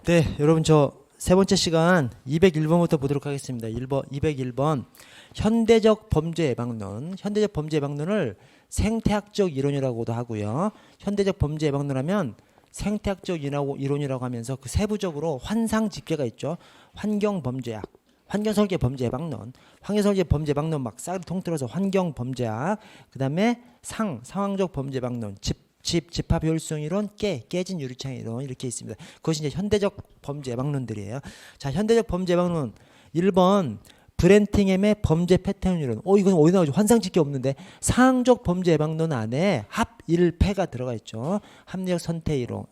네, 여러분 저 세 번째 시간 201번부터 보도록 하겠습니다. 201번 현대적 범죄 예방론. 현대적 범죄 예방론을 생태학적 이론이라고도 하고요. 현대적 범죄 예방론하면 생태학적 이론이라고 하면서 그 세부적으로 환상 집계가 있죠. 환경 범죄학, 환경설계 범죄 예방론, 환경설계 범죄 예방론 막 싹을 통틀어서 환경 범죄학, 그다음에 상황적 범죄 예방론, 집합 효율성 이론, 깨진 유리창 이론 이렇게 있습니다. 그것이 이제 현대적 범죄 예방론들이에요. 자, 현대적 범죄 예방론 1번 브렌팅햄의 범죄 패턴 이론. 이건 어디 나오죠? 환상 집계 없는데. 상황적 범죄 예방론 안에 합 1패가 들어가 있죠. 합리적 선택 이론,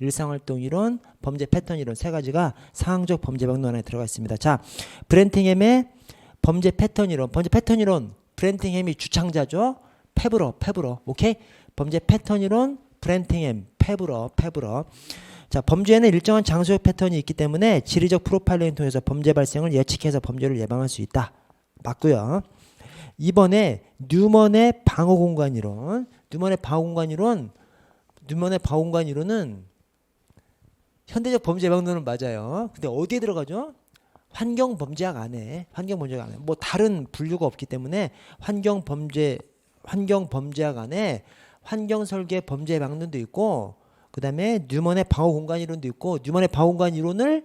일상활동 이론, 범죄 패턴 이론 세 가지가 상황적 범죄 예방론 안에 들어가 있습니다. 자, 브렌팅햄의 범죄 패턴 이론. 브렌팅햄이 주창자죠. 페브러. 오케이? 범죄 패턴 이론, 브렌팅햄, 페브러. 자, 범죄에는 일정한 장소적 패턴이 있기 때문에 지리적 프로파일링을 통해서 범죄 발생을 예측해서 범죄를 예방할 수 있다. 맞고요. 2번에 뉴먼의 방어 공간 이론. 뉴먼의 방어 공간 이론은 현대적 범죄 예방론은 맞아요. 근데 어디에 들어가죠? 환경 범죄학 안에. 뭐 다른 분류가 없기 때문에 환경 범죄학 안에 환경 설계 범죄 예방론도 있고, 그 다음에 뉴먼의 방어 공간 이론도 있고, 뉴먼의 방어 공간 이론을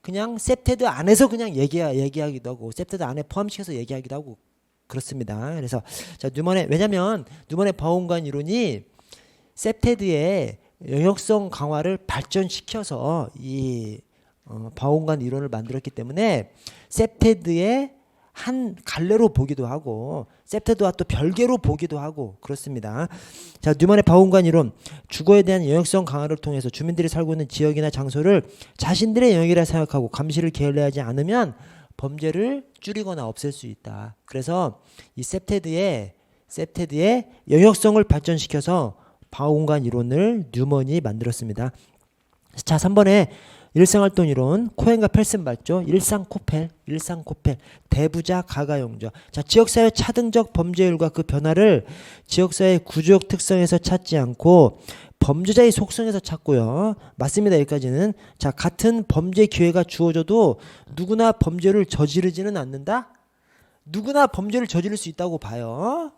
그냥 셉테드 안에서 그냥 얘기하기도 하고, 셉테드 안에 포함시켜서 얘기하기도 하고 그렇습니다. 그래서 자, 왜냐면 뉴먼의 방어 공간 이론이 셉테드의 영역성 강화를 발전시켜서 이 방어 공간 이론을 만들었기 때문에 셉테드의 한 갈래로 보기도 하고 셉테드와 또 별개로 보기도 하고 그렇습니다. 자, 뉴먼의 방어 공간 이론. 주거에 대한 영역성 강화를 통해서 주민들이 살고 있는 지역이나 장소를 자신들의 영역이라 생각하고 감시를 게을리하지 않으면 범죄를 줄이거나 없앨 수 있다. 그래서 이 셉테드의 영역성을 발전시켜서 방어 공간 이론을 뉴먼이 만들었습니다. 자, 3번에 일상활동 이론, 코헨과 펠슨 맞죠? 일상코펠, 대부자 가가용조. 자, 지역사회 차등적 범죄율과 그 변화를 지역사회 구조적 특성에서 찾지 않고 범죄자의 속성에서 찾고요. 맞습니다. 여기까지는. 자, 같은 범죄 기회가 주어져도 누구나 범죄를 저지르지는 않는다? 누구나 범죄를 저지를 수 있다고 봐요.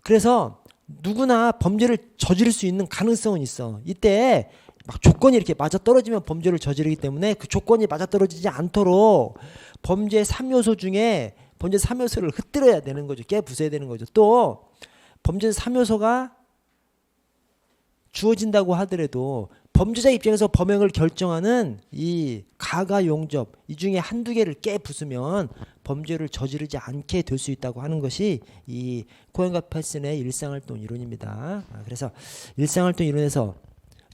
그래서 누구나 범죄를 저지를 수 있는 가능성은 있어. 이때 막 조건이 이렇게 맞아떨어지면 범죄를 저지르기 때문에 그 조건이 맞아떨어지지 않도록 범죄 3요소 중에 범죄 3요소를 흩뜨려야 되는 거죠. 깨부숴야 되는 거죠. 또 범죄 3요소가 주어진다고 하더라도 범죄자 입장에서 범행을 결정하는 이 가가 용접 이 중에 한두 개를 깨부수면 범죄를 저지르지 않게 될 수 있다고 하는 것이 이 코헨과 펠슨의 일상활동 이론입니다. 그래서 일상활동 이론에서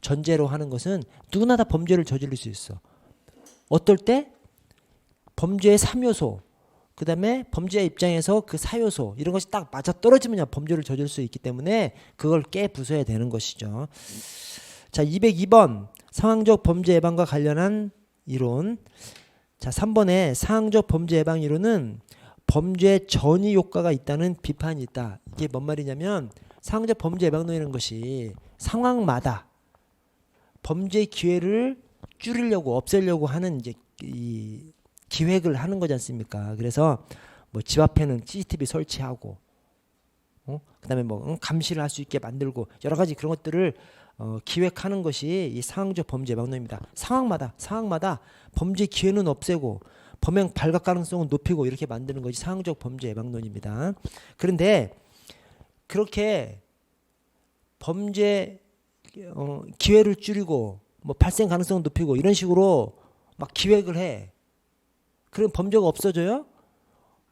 전제로 하는 것은 누구나 다 범죄를 저지를 수 있어. 어떨 때? 범죄의 3요소, 그 다음에 범죄의 입장에서 그 4요소 이런 것이 딱 맞아떨어지면 범죄를 저지를 수 있기 때문에 그걸 깨부숴야 되는 것이죠. 자, 202번 상황적 범죄 예방과 관련한 이론. 자, 3번에 상황적 범죄 예방 이론은 범죄 전이 효과가 있다는 비판이 있다. 이게 뭔 말이냐면 상황적 범죄 예방론이라는 것이 상황마다 범죄 기회를 줄이려고 없애려고 하는 이제 이 기획을 하는 거지 않습니까? 그래서 뭐 집 앞에는 CCTV 설치하고, 그다음에 뭐 감시를 할 수 있게 만들고 여러 가지 그런 것들을 기획하는 것이 이 상황적 범죄 예방론입니다. 상황마다 범죄 기회는 없애고 범행 발각 가능성은 높이고 이렇게 만드는 것이 상황적 범죄 예방론입니다. 그런데 그렇게 범죄 기회를 줄이고 뭐 발생 가능성을 높이고 이런 식으로 막 기획을 해. 그럼 범죄가 없어져요?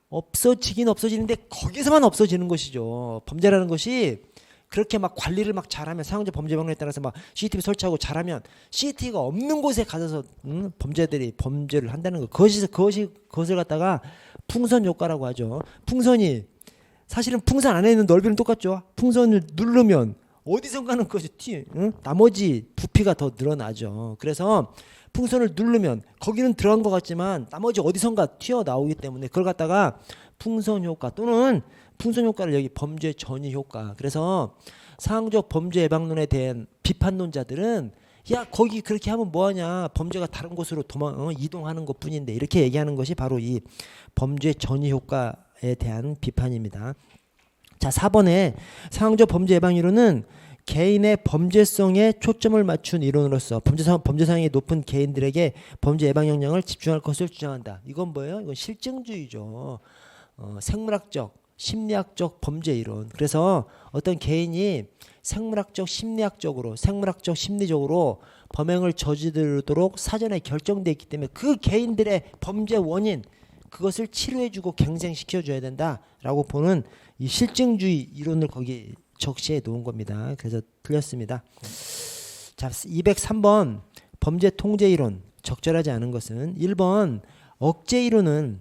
없어지는데 거기서만 없어지는 것이죠. 범죄라는 것이 그렇게 막 관리를 막 잘하면 상황적 범죄 예방론에 따라서 막 CCTV 설치하고 잘하면 CCTV가 없는 곳에 가서 범죄들이 범죄를 한다는 거. 그것을 갖다가 풍선 효과라고 하죠. 풍선이 사실은 풍선 안에 있는 넓이는 똑같죠. 풍선을 누르면 어디선가는 그것이 나머지 부피가 더 늘어나죠. 그래서 풍선을 누르면 거기는 들어간 것 같지만 나머지 어디선가 튀어나오기 때문에 그걸 갖다가 풍선 효과 또는 풍선 효과를 여기 범죄 전이 효과. 그래서 상황적 범죄 예방론에 대한 비판론자들은 야 거기 그렇게 하면 뭐하냐, 범죄가 다른 곳으로 이동하는 것뿐인데, 이렇게 얘기하는 것이 바로 이 범죄 전이 효과에 대한 비판입니다. 자, 4번에 상황적 범죄 예방 이론은 개인의 범죄성에 초점을 맞춘 이론으로서 범죄상이 높은 개인들에게 범죄 예방 역량을 집중할 것을 주장한다. 이건 뭐예요? 이건 실증주의죠. 생물학적, 심리학적 범죄 이론. 그래서 어떤 개인이 생물학적, 심리적으로 범행을 저지르도록 사전에 결정되어 있기 때문에 그 개인들의 범죄 원인, 그것을 치료해주고 갱생시켜줘야 된다라고 보는 이 실증주의 이론을 거기 적시해 놓은 겁니다. 그래서 틀렸습니다. 자, 203번 범죄 통제 이론. 적절하지 않은 것은 1번 억제 이론은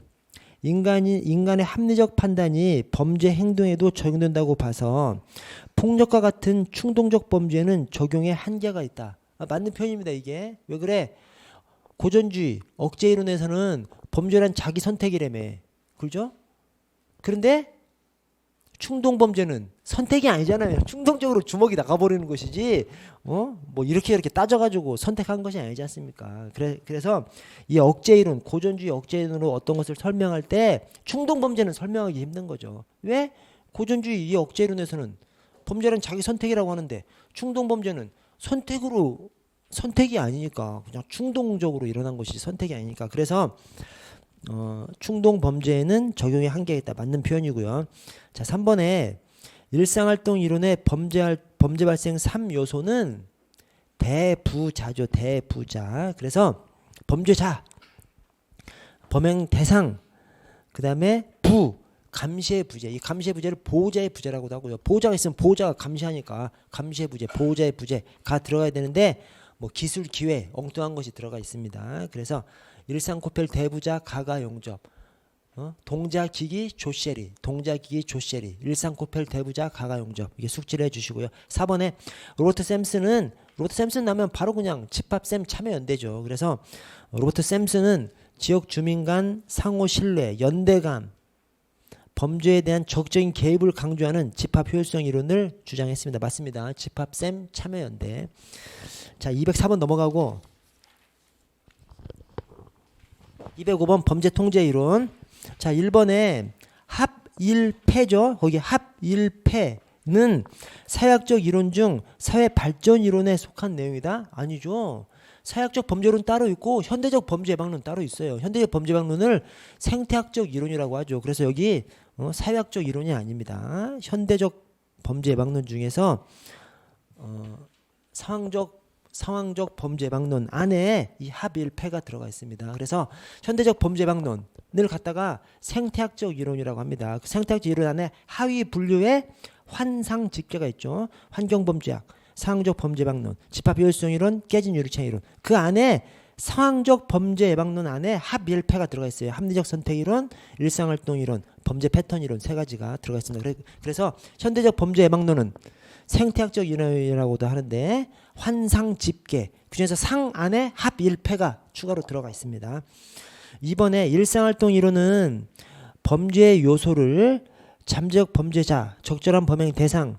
인간의 합리적 판단이 범죄 행동에도 적용된다고 봐서 폭력과 같은 충동적 범죄에는 적용의 한계가 있다. 맞는 표현입니다. 이게 왜 그래? 고전주의 억제 이론에서는 범죄란 자기 선택이라며, 그렇죠? 그런데 충동 범죄는 선택이 아니잖아요. 충동적으로 주먹이 나가버리는 것이지, 뭐 이렇게 따져가지고 선택한 것이 아니지 않습니까? 그래서 이 억제 이론, 고전주의 억제 이론으로 어떤 것을 설명할 때 충동 범죄는 설명하기 힘든 거죠. 왜? 고전주의 이 억제 이론에서는 범죄란 자기 선택이라고 하는데, 충동 범죄는 선택이 아니니까 그냥 충동적으로 일어난 것이 선택이 아니니까. 그래서 충동 범죄에는 적용의 한계가 있다. 맞는 표현이고요. 자, 3번에 일상활동 이론의 범죄 발생 3요소는 대부자죠. 대부자. 그래서 범죄자, 범행 대상, 그 다음에 감시의 부재. 이 감시의 부재를 보호자의 부재라고도 하고요. 보호자가 있으면 보호자가 감시하니까 감시의 부재, 보호자의 부재가 들어가야 되는데, 뭐 기술, 기회, 엉뚱한 것이 들어가 있습니다. 그래서 일상코펠 대부자 가가 용접, 동자기기 조셰리, 일상코펠 대부자 가가 용접. 이게 숙지를 해주시고요. 4번에 로버트 샘슨 나면 바로 그냥 집합샘 참여연대죠. 그래서 로버트 샘슨은 지역 주민 간 상호 신뢰, 연대감, 범죄에 대한 적극적인 개입을 강조하는 집합 효율성 이론을 주장했습니다. 맞습니다. 집합샘 참여연대. 자, 204번 넘어가고 205번 범죄 통제 이론. 자, 1번에 합일패죠. 거기 합일패는 사회학적 이론 중 사회 발전 이론에 속한 내용이다? 아니죠. 사회학적 범죄론 따로 있고 현대적 범죄 예방론 따로 있어요. 현대적 범죄 예방론을 생태학적 이론이라고 하죠. 그래서 여기 사회학적 이론이 아닙니다. 현대적 범죄 예방론 중에서 상황적 범죄 예방론 안에 이 합일패가 들어가 있습니다. 그래서 현대적 범죄 예방론을 갖다가 생태학적 이론이라고 합니다. 그 생태학적 이론 안에 하위 분류의 환상 집계가 있죠. 환경범죄학, 상황적 범죄 예방론, 집합효율성 이론, 깨진 유리창 이론. 그 안에 상황적 범죄 예방론 안에 합일패가 들어가 있어요. 합리적 선택 이론, 일상활동 이론, 범죄 패턴 이론 세 가지가 들어가 있습니다. 그래서 현대적 범죄 예방론은 생태학적 이론이라고도 하는데 환상 집계, 그중에서 상 안에 합일패가 추가로 들어가 있습니다. 이번에 일상활동 이론은 범죄의 요소를 잠재적 범죄자, 적절한 범행 대상,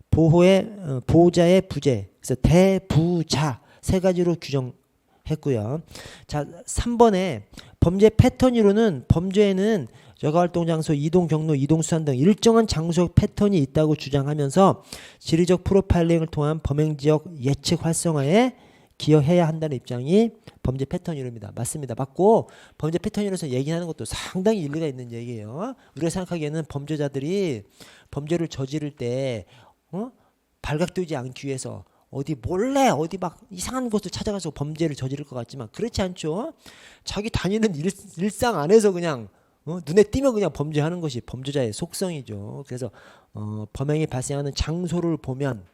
보호자의 부재, 그래서 대부자 세 가지로 규정했고요. 자, 3번에 범죄 패턴 이론은 범죄에는 여가활동 장소, 이동 경로, 이동 수단 등 일정한 장소 패턴이 있다고 주장하면서 지리적 프로파일링을 통한 범행 지역 예측 활성화에 기여해야 한다는 입장이 범죄 패턴 이론입니다. 맞습니다. 맞고 범죄 패턴 이론에서 얘기하는 것도 상당히 일리가 있는 얘기예요. 우리가 생각하기에는 범죄자들이 범죄를 저지를 때 발각되지 않기 위해서 어디 몰래 어디 막 이상한 곳을 찾아가서 범죄를 저지를 것 같지만 그렇지 않죠. 자기 다니는 일상 안에서 그냥 눈에 띄면 그냥 범죄하는 것이 범죄자의 속성이죠. 그래서 범행이 발생하는 장소를 보면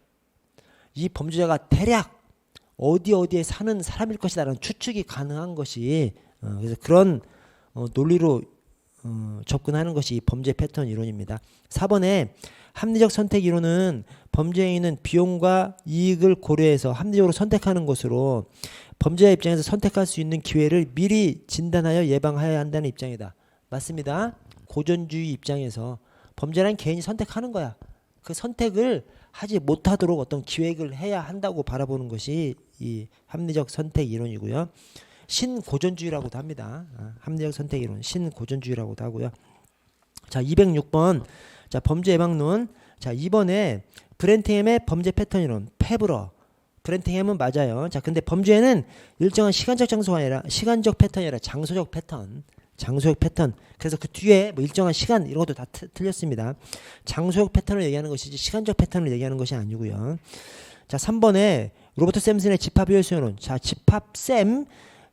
이 범죄자가 대략 어디에 사는 사람일 것이다라는 추측이 가능한 것이 그래서 그런 논리로 접근하는 것이 범죄 패턴 이론입니다. 4번에 합리적 선택 이론은 범죄 행위는 비용과 이익을 고려해서 합리적으로 선택하는 것으로 범죄자 입장에서 선택할 수 있는 기회를 미리 진단하여 예방해야 한다는 입장이다. 맞습니다. 고전주의 입장에서 범죄란 개인이 선택하는 거야. 그 선택을 하지 못하도록 어떤 기획을 해야 한다고 바라보는 것이 이 합리적 선택 이론이고요. 신고전주의라고도 합니다. 합리적 선택 이론, 신고전주의라고도 하고요. 자, 206번. 자, 범죄 예방론. 자, 이번에 브렌팅햄의 범죄 패턴 이론, 페브러. 브렌팅햄은 맞아요. 자, 근데 범죄는 일정한 시간적 장소가 아니라 시간적 패턴이 아니라 장소적 패턴. 장소적 패턴. 그래서 그 뒤에 뭐 일정한 시간 이런 것도 다 틀렸습니다. 장소적 패턴을 얘기하는 것이지 시간적 패턴을 얘기하는 것이 아니고요. 자, 3번에 로버트 샘슨의 집합 효율성론. 자, 집합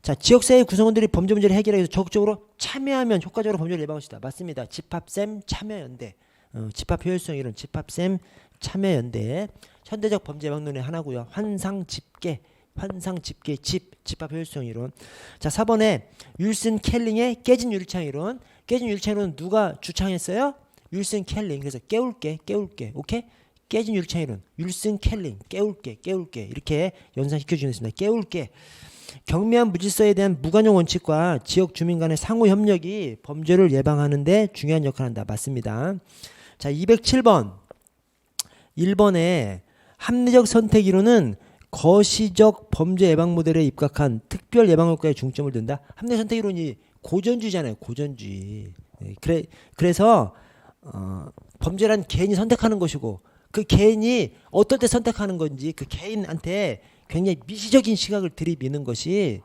자, 지역사회 구성원들이 범죄 문제를 해결하기 위해서 적극적으로 참여하면 효과적으로 범죄를 예방할 수 있다. 맞습니다. 집합 참여연대. 집합 효율성 이론. 집합 참여연대. 현대적 범죄 예방론의 하나고요. 환상집계 집합 효율성 이론. 자, 4번에 윌슨 켈링의 깨진 유리창 이론. 깨진 유리창 이론은 누가 주창했어요? 윌슨 켈링. 그래서 깨울게. 오케이? 깨진 유리창 이론. 윌슨 켈링. 깨울게. 이렇게 연상시켜 주겠습니다. 깨울게. 경미한 무질서에 대한 무관용 원칙과 지역 주민 간의 상호 협력이 범죄를 예방하는 데 중요한 역할을 한다. 맞습니다. 자, 207번. 1번에 합리적 선택 이론은 거시적 범죄 예방 모델에 입각한 특별 예방 효과에 중점을 둔다. 합리적 선택 이론이 고전주의잖아요. 고전주의. 그래서 범죄란 개인이 선택하는 것이고 그 개인이 어떨 때 선택하는 건지 그 개인한테 굉장히 미시적인 시각을 들이미는 것이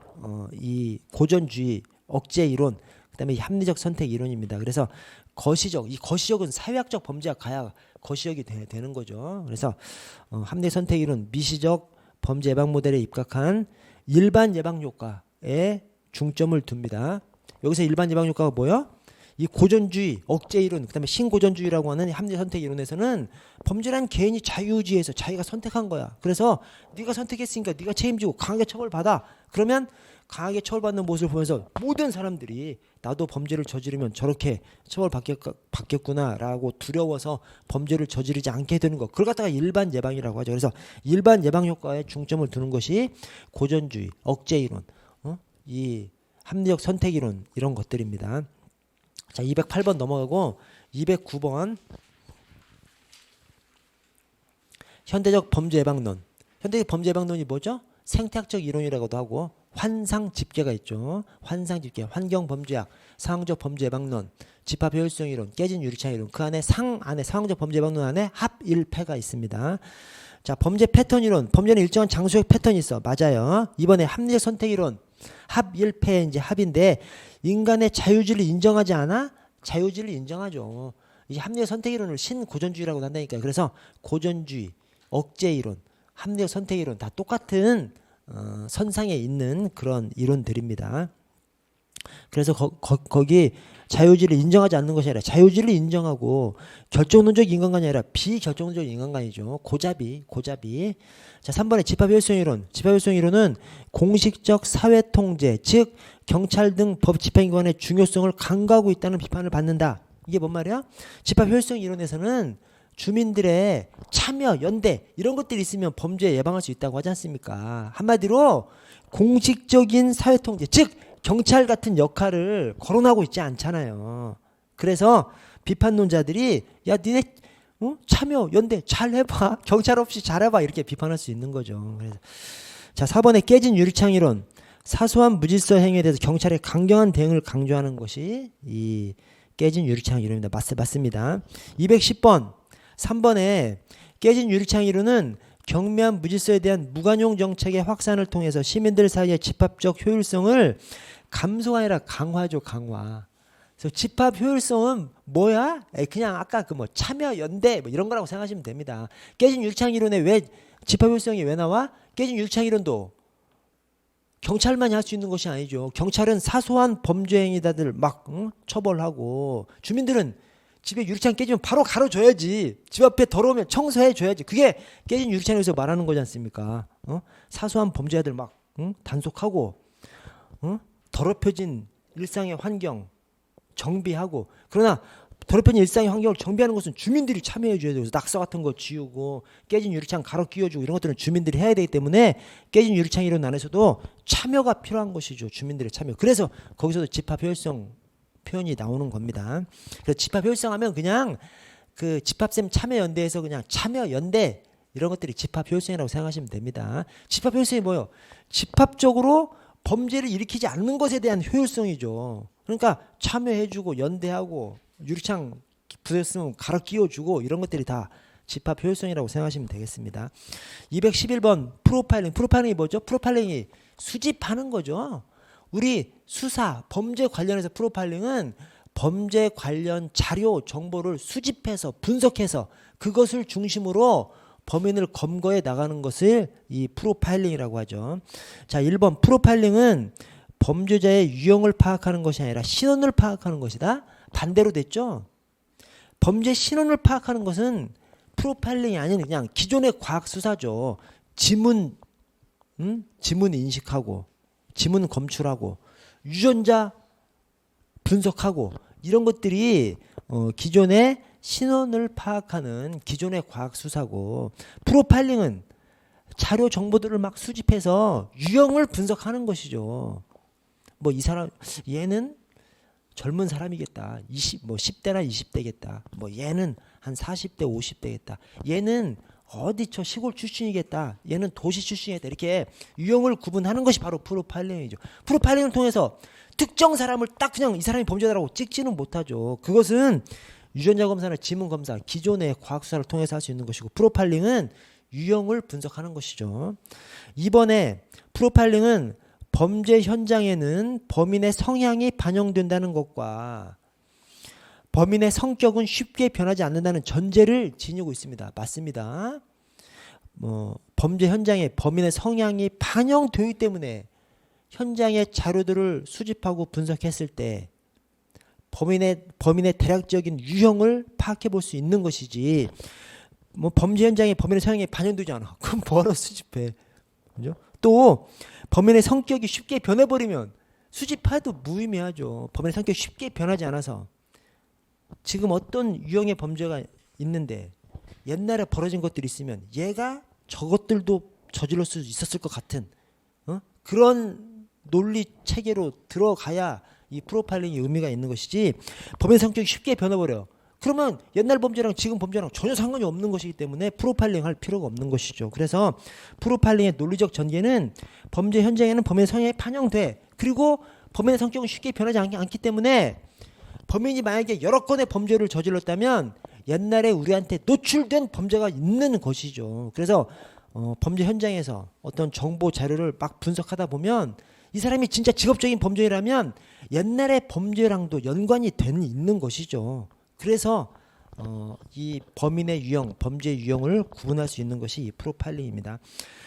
이 고전주의 억제 이론, 그다음에 이 합리적 선택 이론입니다. 그래서 이 거시적은 사회학적 범죄가 가야 거시적이 되는 거죠. 그래서 합리적 선택 이론, 미시적 범죄 예방 모델에 입각한 일반 예방 효과에 중점을 둡니다. 여기서 일반 예방 효과가 뭐예요? 이 고전주의, 억제 이론, 그다음에 신고전주의라고 하는 합리적 선택 이론에서는 범죄란 개인이 자유의지에서 자기가 선택한 거야. 그래서 네가 선택했으니까 네가 책임지고 강하게 처벌받아. 그러면 강하게 처벌받는 모습을 보면서 모든 사람들이 나도 범죄를 저지르면 저렇게 처벌받겠구나라고 두려워서 범죄를 저지르지 않게 되는 것. 그걸 갖다가 일반 예방이라고 하죠. 그래서 일반 예방 효과에 중점을 두는 것이 고전주의, 억제 이론, 이 합리적 선택 이론 이런 것들입니다. 자, 208번 넘어가고 209번 현대적 범죄 예방론. 현대적 범죄 예방론이 뭐죠? 생태학적 이론이라고도 하고 환상 집계가 있죠. 환상 집계, 환경 범죄학, 상황적 범죄 예방론, 집합 효율성 이론, 깨진 유리창 이론. 그 안에 상황적 범죄 예방론 안에 합 1패가 있습니다. 자, 범죄 패턴 이론. 범죄는 일정한 장소적 패턴이 있어. 맞아요. 이번에 합리적 선택 이론. 합 1패 이제 합인데 인간의 자유주의를 인정하지 않아? 자유주의를 인정하죠. 이 합리적 선택 이론을 신고전주의라고 한다니까요. 그래서 고전주의, 억제 이론, 합리적 선택 이론 다 똑같은 선상에 있는 그런 이론들입니다. 그래서 거기 자유주의를 인정하지 않는 것이 아니라 자유주의를 인정하고 결정론적 인간관이 아니라 비결정론적 인간관이죠. 고자비. 자, 3번에 집합효율성 이론. 집합효율성 이론은 공식적 사회통제, 즉 경찰 등 법 집행기관의 중요성을 강조하고 있다는 비판을 받는다. 이게 뭔 말이야? 집합효율성 이론에서는 주민들의 참여, 연대 이런 것들이 있으면 범죄 예방할 수 있다고 하지 않습니까? 한마디로 공식적인 사회통제, 즉 경찰 같은 역할을 거론하고 있지 않잖아요. 그래서 비판론자들이 야 니네 참여, 연대 잘 해봐. 경찰 없이 잘해봐. 이렇게 비판할 수 있는 거죠. 그래서 자, 4번에 깨진 유리창 이론. 사소한 무질서 행위에 대해서 경찰의 강경한 대응을 강조하는 것이 이 깨진 유리창 이론입니다. 맞습니다. 210번 3번에 깨진 유리창 이론은 경미한 무질서에 대한 무관용 정책의 확산을 통해서 시민들 사이의 집합적 효율성을 감소가 아니라 강화죠. 강화. 그래서 집합 효율성은 뭐야? 그냥 아까 그 뭐 참여, 연대 뭐 이런 거라고 생각하시면 됩니다. 깨진 유리창 이론에 왜 집합 효율성이 왜 나와? 깨진 유리창 이론도 경찰만이 할 수 있는 것이 아니죠. 경찰은 사소한 범죄 행위자들 막 처벌하고 주민들은 집에 유리창 깨지면 바로 가로줘야지. 집 앞에 더러우면 청소해줘야지. 그게 깨진 유리창에서 말하는 거지 않습니까? 사소한 범죄자들 막 단속하고 더럽혀진 일상의 환경 정비하고. 그러나 더럽혀진 일상의 환경을 정비하는 것은 주민들이 참여해 줘야 돼요. 그래서 낙서 같은 거 지우고 깨진 유리창 가로 끼워주고 이런 것들은 주민들이 해야 되기 때문에 깨진 유리창 이론 안에서도 참여가 필요한 것이죠. 주민들의 참여. 그래서 거기서도 집합 효율성 표현이 나오는 겁니다. 그래서 집합 효율성 하면 그냥 그 집합쌤 참여연대에서 그냥 참여연대 이런 것들이 집합 효율성이라고 생각하시면 됩니다. 집합 효율성이 뭐예요? 집합적으로 범죄를 일으키지 않는 것에 대한 효율성이죠. 그러니까 참여해주고 연대하고 유리창 부쉈으면 갈아 끼워주고 이런 것들이 다 집합 효율성이라고 생각하시면 되겠습니다. 211번 프로파일링. 프로파일링이 뭐죠? 프로파일링이 수집하는 거죠. 우리 수사, 범죄 관련해서 프로파일링은 범죄 관련 자료, 정보를 수집해서 분석해서 그것을 중심으로 범인을 검거해 나가는 것을 이 프로파일링이라고 하죠. 자, 1번 프로파일링은 범죄자의 유형을 파악하는 것이 아니라 신원을 파악하는 것이다. 반대로 됐죠. 범죄 신원을 파악하는 것은 프로파일링이 아닌 그냥 기존의 과학 수사죠. 지문 인식하고 지문 검출하고 유전자 분석하고 이런 것들이 기존의 신원을 파악하는 기존의 과학 수사고, 프로파일링은 자료 정보들을 막 수집해서 유형을 분석하는 것이죠. 뭐 이 사람 얘는 젊은 사람이겠다. 10대나 20대겠다. 뭐 얘는 한 40대 50대겠다. 얘는 어디 저 시골 출신이겠다. 얘는 도시 출신이겠다. 이렇게 유형을 구분하는 것이 바로 프로파일링이죠. 프로파일링을 통해서 특정 사람을 딱 그냥 이 사람이 범죄자라고 찍지는 못하죠. 그것은 유전자 검사나 지문 검사, 기존의 과학 수사를 통해서 할 수 있는 것이고, 프로파일링은 유형을 분석하는 것이죠. 이번에 프로파일링은 범죄 현장에는 범인의 성향이 반영된다는 것과 범인의 성격은 쉽게 변하지 않는다는 전제를 지니고 있습니다. 맞습니다. 범죄 현장에 범인의 성향이 반영되기 때문에 현장의 자료들을 수집하고 분석했을 때 범인의 대략적인 유형을 파악해 볼 수 있는 것이지, 뭐 범죄 현장에 범인의 성향이 반영되지 않아. 그럼 뭐하러 수집해? 그죠? 또 범인의 성격이 쉽게 변해버리면 수집해도 무의미하죠. 범인의 성격이 쉽게 변하지 않아서 지금 어떤 유형의 범죄가 있는데 옛날에 벌어진 것들이 있으면 얘가 저것들도 저질러 수 있었을 것 같은 그런 논리 체계로 들어가야 이 프로파일링이 의미가 있는 것이지, 범인의 성격이 쉽게 변해버려요. 그러면 옛날 범죄랑 지금 범죄랑 전혀 상관이 없는 것이기 때문에 프로파일링 할 필요가 없는 것이죠. 그래서 프로파일링의 논리적 전개는 범죄 현장에는 범인의 성향이 반영돼. 그리고 범인의 성격은 쉽게 변하지 않기 때문에 범인이 만약에 여러 건의 범죄를 저질렀다면 옛날에 우리한테 노출된 범죄가 있는 것이죠. 그래서 범죄 현장에서 어떤 정보 자료를 막 분석하다 보면 이 사람이 진짜 직업적인 범죄라면 옛날의 범죄랑도 연관이 있는 것이죠. 그래서 이 범인의 유형, 범죄 유형을 구분할 수 있는 것이 이 프로파일링입니다.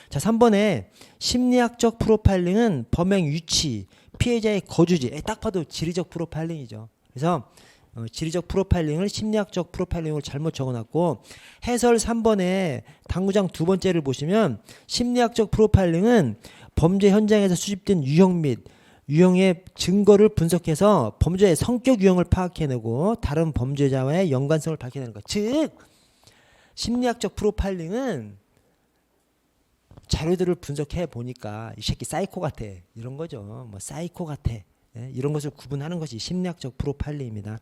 자, 3번에 심리학적 프로파일링은 범행 위치, 피해자의 거주지, 딱 봐도 지리적 프로파일링이죠. 그래서 지리적 프로파일링을 심리학적 프로파일링으로 잘못 적어놨고, 해설 3번에 당구장 두 번째를 보시면 심리학적 프로파일링은 범죄 현장에서 수집된 유형 및 유형의 증거를 분석해서 범죄의 성격 유형을 파악해내고 다른 범죄자와의 연관성을 밝혀내는 것. 즉 심리학적 프로파일링은 자료들을 분석해 보니까 이 새끼 사이코 같아 이런 거죠. 뭐 사이코 같아 이런 것을 구분하는 것이 심리학적 프로파일링입니다.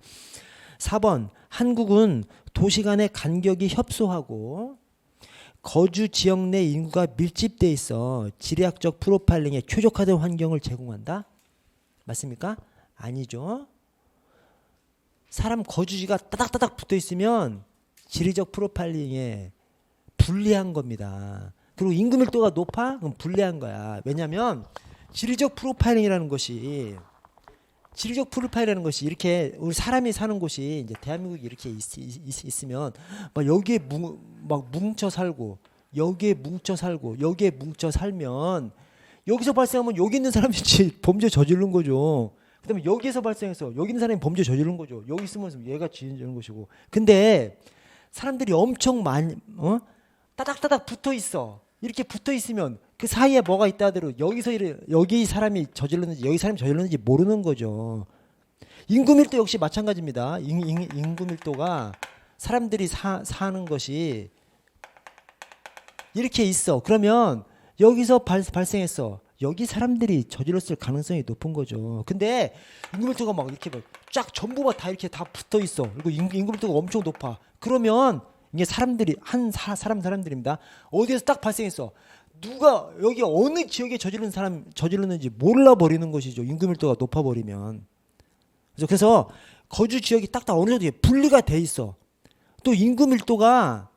4번 한국은 도시 간의 간격이 협소하고 거주 지역 내 인구가 밀집돼 있어 지리학적 프로파일링에 쾌적화된 환경을 제공한다. 맞습니까? 아니죠. 사람 거주지가 따닥따닥 붙어 있으면 지리적 프로파일링에 불리한 겁니다. 그리고 인구 밀도가 높아? 그럼 불리한 거야. 왜냐하면 지리적 프로파일링이라는 것이 이렇게 우리 사람이 사는 곳이 이제 대한민국이 이렇게 있으면 막 여기에 막 뭉쳐 살고 여기에 뭉쳐 살고 여기에 뭉쳐 살면 여기서 발생하면 여기 있는 사람이 범죄 저지른 거죠. 그다음에 여기에서 발생해서 여기 있는 사람이 범죄 저지른 거죠. 여기 있으면 얘가 저지른 것이고. 근데 사람들이 엄청 많이 따닥따닥 붙어 있어. 이렇게 붙어 있으면 그 사이에 뭐가 있다 하더라도 여기 사람이 저질렀는지 여기 사람이 저질렀는지 모르는 거죠. 인구 밀도 역시 마찬가지입니다. 인구 밀도가 사람들이 사는 것이 이렇게 있어. 그러면 여기서 발생했어. 여기 사람들이 저질렀을 가능성이 높은 거죠. 근데 임금밀도가 막 이렇게 막 쫙 전부가 다 이렇게 다 붙어 있어. 그리고 임금밀도가 엄청 높아. 그러면 이게 사람들이 사람들입니다. 어디에서 딱 발생했어. 누가 여기 어느 지역에 저질렀는지 몰라 버리는 것이죠. 임금밀도가 높아 버리면. 그래서 거주 지역이 딱딱 어느 정도 분리가 돼 있어. 또 임금밀도가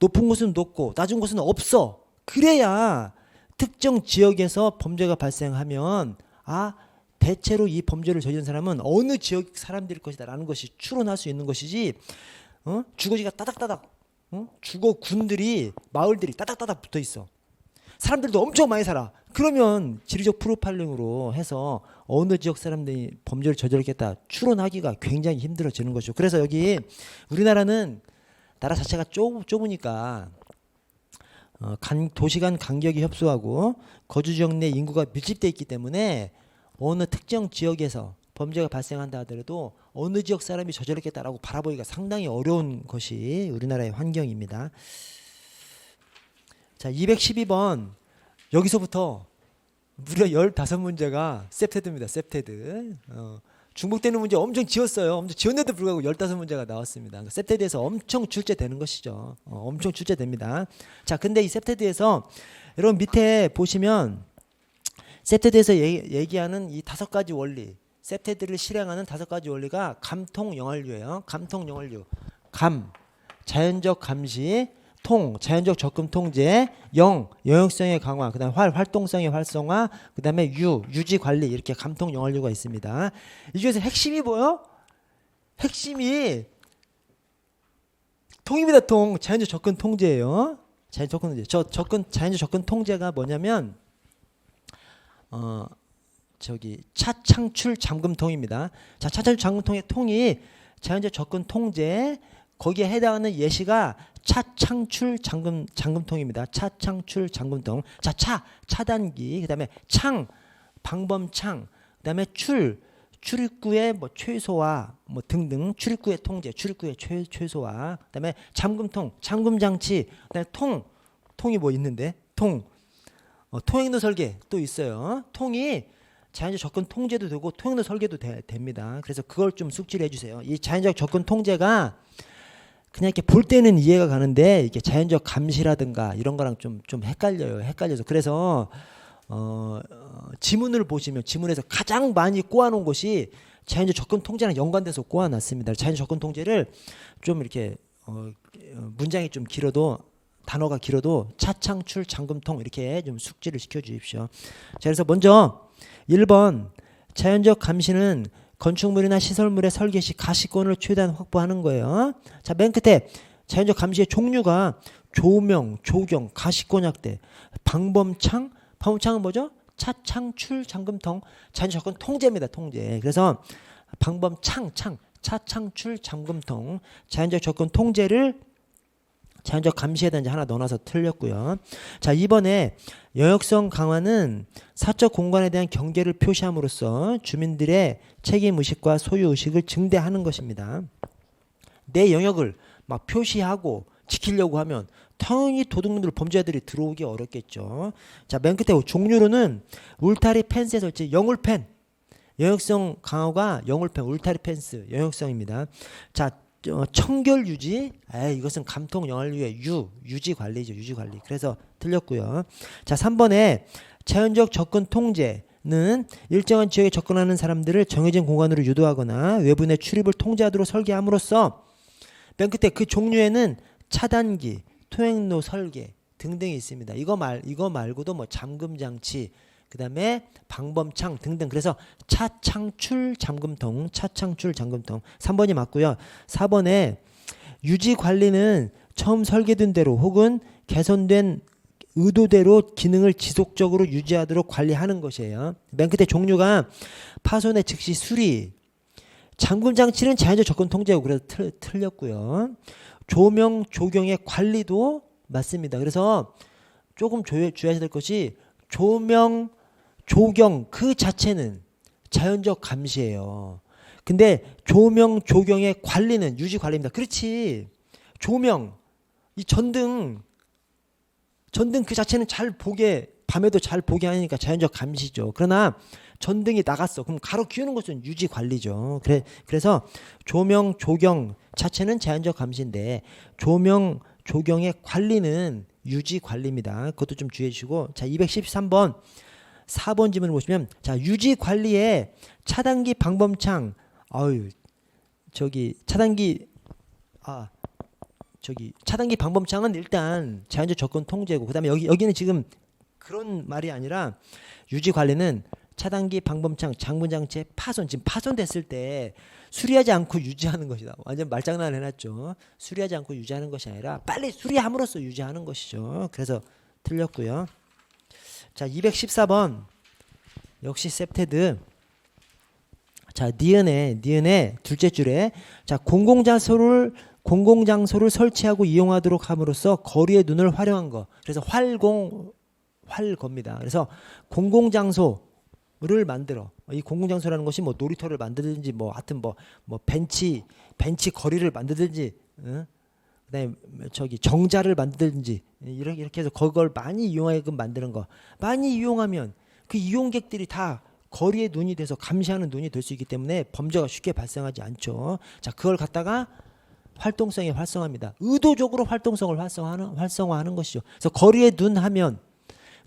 높은 곳은 높고 낮은 곳은 없어. 그래야 특정 지역에서 범죄가 발생하면 대체로 이 범죄를 저지른 사람은 어느 지역 사람들일 것이다 라는 것이 추론할 수 있는 것이지, 주거지가 따닥따닥, 주거군들이, 마을들이 따닥따닥 붙어 있어. 사람들도 엄청 많이 살아. 그러면 지리적 프로파일링으로 해서 어느 지역 사람들이 범죄를 저질렀겠다 추론하기가 굉장히 힘들어지는 것이죠. 그래서 여기 우리나라는 나라 자체가 좁으니까 도시 간 간격이 협소하고 거주 지역 내 인구가 밀집되어 있기 때문에 어느 특정 지역에서 범죄가 발생한다 하더라도 어느 지역 사람이 저질렀겠다라고 바라보기가 상당히 어려운 것이 우리나라의 환경입니다. 자, 212번 여기서부터 무려 15문제가 셉테드입니다. 셉테드. 중복되는 문제 엄청 지었어요. 엄청 지었는데도 불구하고 15문제가 나왔습니다. 그러니까 셉테드에서 엄청 출제되는 것이죠. 엄청 출제됩니다. 자, 근데 이 셉테드에서 여러분 밑에 보시면 셉테드에서 얘기하는 이 5가지 원리, 셉테드를 실행하는 5가지 원리가 감통영활류예요. 감통영활류. 감, 자연적 감시, 통, 자연적 접근 통제, 영역성의 강화, 그 다음에 활동성의 활성화, 그 다음에 유지 관리, 이렇게 감통 영활류가 있습니다. 이 중에서 핵심이 뭐예요? 핵심이 통입니다. 통, 자연적 접근 통제예요. 자연적 접근 통제. 자연적 접근 통제가 뭐냐면 차창출 잠금통입니다. 자, 차창출 잠금통의 통이 자연적 접근 통제, 거기에 해당하는 예시가 차창출 잠금통입니다. 차창출 잠금통. 자, 차단기, 그다음에 창, 방범창, 그다음에 출입구의 최소화 등등, 출입구의 통제, 출입구의 최소화, 그다음에 잠금통, 잠금장치, 그다음에 통이 있는데 통행로 설계 또 있어요. 통이 자연적 접근 통제도 되고 통행로 설계도 됩니다. 그래서 그걸 좀 숙지를 해주세요. 이 자연적 접근 통제가 그냥 이렇게 볼 때는 이해가 가는데 이게 자연적 감시라든가 이런 거랑 좀 헷갈려서 그래서 지문을 보시면 지문에서 가장 많이 꼬아놓은 것이 자연적 접근 통제랑 연관돼서 꼬아놨습니다. 자연적 접근 통제를 좀 이렇게 문장이 좀 길어도, 단어가 길어도 차창출 잠금통 이렇게 좀 숙지를 시켜 주십시오. 자, 그래서 먼저 1번 자연적 감시는 건축물이나 시설물의 설계 시 가시권을 최대한 확보하는 거예요. 자, 맨 끝에 자연적 감시의 종류가 조명, 조경, 가시권 확대, 방범창. 방범창은 뭐죠? 차창출 잠금통. 자연적 접근 통제입니다. 통제. 그래서 방범창, 차창출 잠금통. 자연적 접근 통제를 자연적 감시에 대한 하나 넣어놔서 틀렸고요. 자, 이번에 영역성 강화는 사적 공간에 대한 경계를 표시함으로써 주민들의 책임의식과 소유의식을 증대하는 것입니다. 내 영역을 막 표시하고 지키려고 하면 당연히 도둑놈들, 범죄자들이 들어오기 어렵겠죠. 자, 맨 끝에 종류로는 울타리 펜스의 설치, 영울펜. 영역성 강화가 영울펜, 울타리 펜스, 영역성입니다. 자, 청결 유지, 이것은 감통 영활류의 유지 관리죠. 유지 관리. 그래서 틀렸고요. 자, 3번에 자연적 접근 통제는 일정한 지역에 접근하는 사람들을 정해진 공간으로 유도하거나 외부인의 출입을 통제하도록 설계함으로써, 맨 끝에 그 종류에는 차단기, 통행로 설계 등등이 있습니다. 이거 말고도 잠금 장치, 그 다음에 방범창 등등. 그래서 차창출 잠금통, 차창출 잠금통. 3번이 맞고요. 4번에 유지관리는 처음 설계된 대로 혹은 개선된 의도대로 기능을 지속적으로 유지하도록 관리하는 것이에요. 맨 끝에 종류가 파손의 즉시 수리, 잠금장치는 자연적 접근 통제고, 그래서 틀렸고요. 조명, 조경의 관리도 맞습니다. 그래서 조금 주의하셔야 될 것이 조명, 조경 그 자체는 자연적 감시예요. 근데 조명, 조경의 관리는 유지 관리입니다. 그렇지. 조명, 이 전등 그 자체는 잘 보게 밤에도 잘 보게 하니까 자연적 감시죠. 그러나 전등이 나갔어. 그럼 가로 키우는 것은 유지 관리죠. 그래서 조명, 조경 자체는 자연적 감시인데 조명, 조경의 관리는 유지 관리입니다. 그것도 좀 주의해 주시고 자 213번 4번 질문을 보시면 자 유지 관리에 차단기 방범창 차단기 방범창은 일단 자연적 접근 통제고 그다음에 여기는 지금 그런 말이 아니라 유지 관리는 차단기 방범창 장문장치의 파손 지금 파손됐을 때 수리하지 않고 유지하는 것이다. 완전 말장난을 해놨죠. 수리하지 않고 유지하는 것이 아니라 빨리 수리함으로써 유지하는 것이죠. 그래서 틀렸고요. 자 214번 역시 셉테드 자 니은의 둘째 줄에 자 공공장소를 설치하고 이용하도록 함으로써 거리의 눈을 활용한 거. 그래서 활거입니다. 그래서 공공장소를 만들어. 이 공공장소라는 것이 뭐 놀이터를 만들든지 뭐 하여튼 뭐 벤치 거리를 만들든지 그다음에 정자를 만들든지 이렇게 해서 그걸 많이 이용하게끔 만드는 거. 많이 이용하면 그 이용객들이 다 거리의 눈이 돼서 감시하는 눈이 될 수 있기 때문에 범죄가 쉽게 발생하지 않죠. 자, 그걸 갖다가 활동성의 활성화입니다. 의도적으로 활동성을 활성화하는 것이죠. 그래서 거리의 눈 하면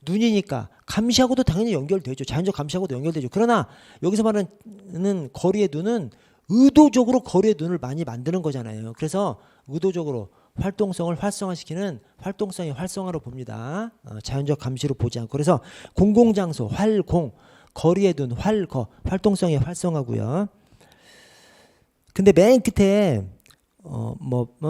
눈이니까 감시하고도 당연히 연결되죠. 자연적 감시하고도 연결되죠. 그러나 여기서 말하는 거리의 눈은 의도적으로 거리의 눈을 많이 만드는 거잖아요. 그래서 의도적으로 활동성을 활성화시키는 활동성의 활성화로 봅니다. 자연적 감시로 보지 않고. 그래서 공공장소, 거리의 눈, 활동성의 활성화고요. 근데 맨 끝에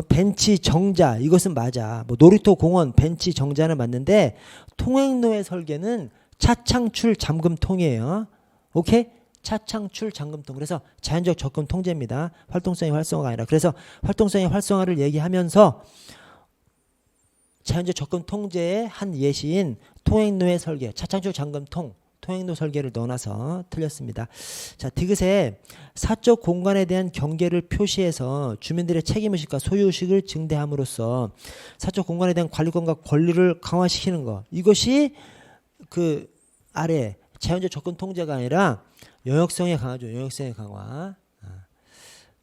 벤치, 정자 이것은 맞아. 뭐 놀이터, 공원, 벤치, 정자는 맞는데 통행로의 설계는 차창출 잠금통이에요. 오케이? 차창출 잠금통. 그래서 자연적 접근 통제입니다. 활동성의 활성화가 아니라. 그래서 활동성의 활성화를 얘기하면서 자연적 접근 통제의 한 예시인 통행로의 설계, 차창출 잠금통, 통행로 설계를 넣어놔서 틀렸습니다. 자, 디귿에 사적 공간에 대한 경계를 표시해서 주민들의 책임의식과 소유의식을 증대함으로써 사적 공간에 대한 관리권과 권리를 강화시키는 것. 이것이 그 아래 자연적 접근 통제가 아니라 영역성의 강화죠. 영역성의 강화.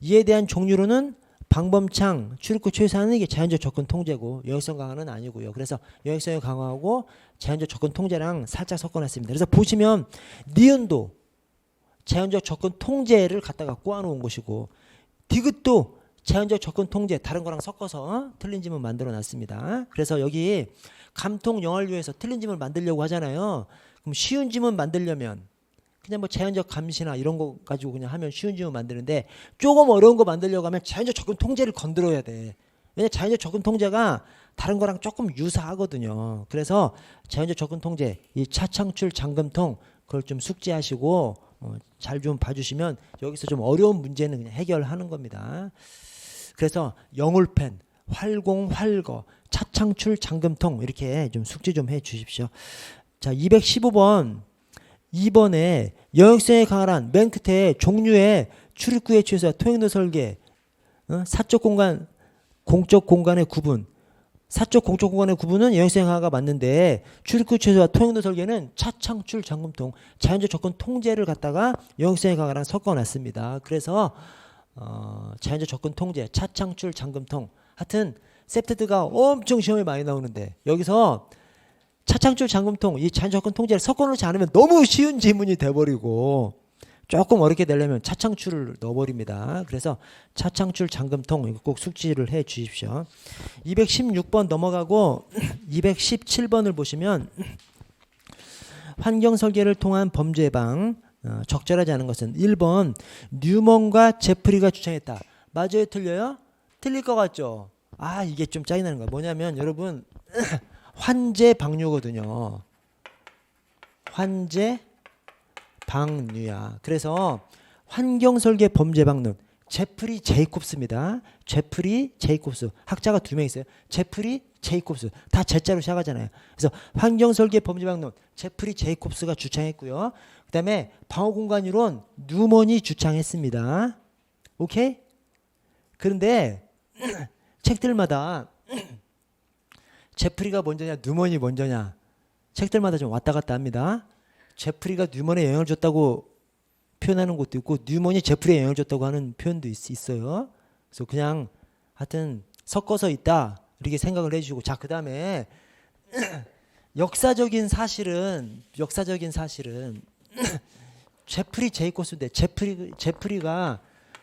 이에 대한 종류로는 방범창, 출입구 최소화는 이게 자연적 접근 통제고 영역성 강화는 아니고요. 그래서 영역성을 강화하고 자연적 접근 통제랑 살짝 섞어놨습니다. 그래서 보시면 니은도 자연적 접근 통제를 갖다가 꼬아놓은 것이고 디귿도 자연적 접근 통제 다른 거랑 섞어서 틀린 지문 만들어놨습니다. 그래서 여기 감통 영알류에서 틀린 지문 만들려고 하잖아요. 그럼 쉬운 지문 만들려면 그냥 뭐 자연적 감시나 이런 거 가지고 그냥 하면 쉬운 지문 만드는데 조금 어려운 거 만들려고 하면 자연적 접근 통제를 건드려야 돼. 왜냐면 자연적 접근 통제가 다른 거랑 조금 유사하거든요. 그래서 자연적 접근 통제, 이 차창출 잠금통 그걸 좀 숙지하시고 잘 좀 봐주시면 여기서 좀 어려운 문제는 그냥 해결하는 겁니다. 그래서 영울펜, 활거, 차창출 잠금통 이렇게 좀 숙지 좀 해 주십시오. 자, 215번 2번에 영역성에 강한 맨 끝에 종류의 출입구에 취해서 통행로 설계, 사적 공간, 공적 공간의 구분, 사적 공적 공간의 구분은 영역성에 강화가 맞는데 출입구 취소와 통행로 설계는 차창출 잠금통, 자연적 접근 통제를 갖다가 영역성에 강화랑 섞어놨습니다. 그래서 자연적 접근 통제, 차창출 잠금통, 하여튼 셉테드가 엄청 시험에 많이 나오는데 여기서 차창출 잠금통, 이 자연적 접근 통제를 섞어놓지 않으면 너무 쉬운 지문이 돼버리고 조금 어렵게 되려면 차창출을 넣어버립니다. 그래서 차창출 잠금통 이거 꼭 숙지를 해 주십시오. 216번 넘어가고 217번을 보시면 환경설계를 통한 범죄 예방 적절하지 않은 것은 1번 뉴먼과 제프리가 주장했다. 맞아요? 틀려요? 틀릴 것 같죠? 아 이게 좀 짜증나는 거야. 뭐냐면 여러분 환제 방류거든요. 환제 방류야. 그래서 환경설계 범죄방론 제프리 제이콥스입니다. 제프리 제이콥스 학자가 2명 있어요. 제프리 제이콥스 다 제자로 시작하잖아요. 그래서 환경설계 범죄방론 제프리 제이콥스가 주창했고요. 그 다음에 방어공간이론 뉴먼이 주창했습니다. 오케이? 그런데 책들마다 제프리가 먼저냐 뉴먼이 먼저냐 책들마다 좀 왔다 갔다 합니다. 제프리가 뉴먼에 영향을 줬다고 표현하는 것도 있고 뉴먼이 제프리에 영향을 줬다고 하는 표현도 있어요. 그래서 그냥 하여튼 섞어서 있다 이렇게 생각을 해주시고, 자 그다음에 역사적인 사실은 제프리 제이콥스인데 제프리가